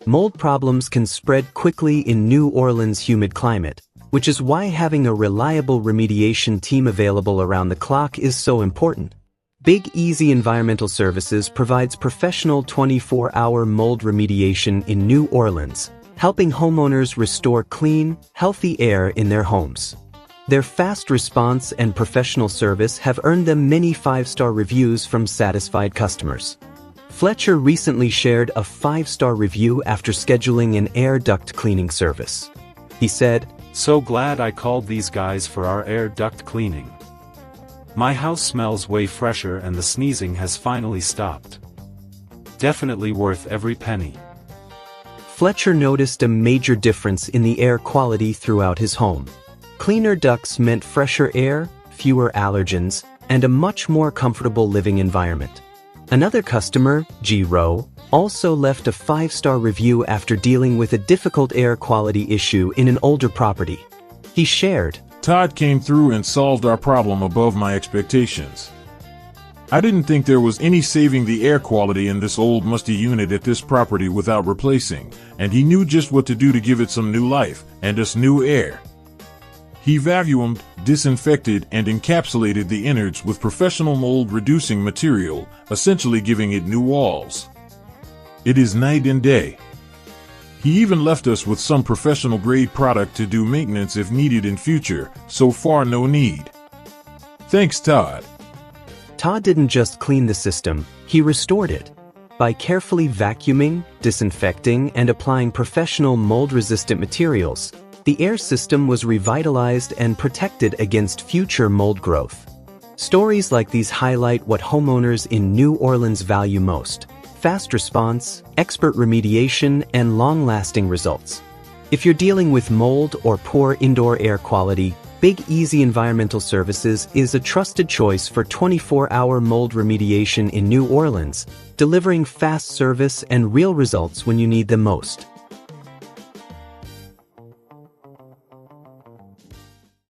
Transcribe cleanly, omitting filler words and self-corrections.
Mold problems can spread quickly in New Orleans' humid climate, which is why having a reliable remediation team available around the clock is so important. Big Easy Environmental Services provides professional 24-hour mold remediation in New Orleans, helping homeowners restore clean, healthy air in their homes. Their fast response and professional service have earned them many 5-star reviews from satisfied customers. Fletcher recently shared a 5-star review after scheduling an air duct cleaning service. He said, "So glad I called these guys for our air duct cleaning. My house smells way fresher and the sneezing has finally stopped. Definitely worth every penny." Fletcher noticed a major difference in the air quality throughout his home. Cleaner ducts meant fresher air, fewer allergens, and a much more comfortable living environment. Another customer, G. Rowe, also left a 5-star review after dealing with a difficult air quality issue in an older property. He shared, "Todd came through and solved our problem above my expectations. I didn't think there was any saving the air quality in this old musty unit at this property without replacing, and he knew just what to do to give it some new life and us new air. He vacuumed, disinfected, and encapsulated the innards with professional mold-reducing material, essentially giving it new walls. It is night and day. He even left us with some professional-grade product to do maintenance if needed in future, so far no need. Thanks, Todd." Todd didn't just clean the system, he restored it. By carefully vacuuming, disinfecting, and applying professional mold-resistant materials, the air system was revitalized and protected against future mold growth. Stories like these highlight what homeowners in New Orleans value most: fast response, expert remediation, and long-lasting results. If you're dealing with mold or poor indoor air quality, Big Easy Environmental Services is a trusted choice for 24-hour mold remediation in New Orleans, delivering fast service and real results when you need them most.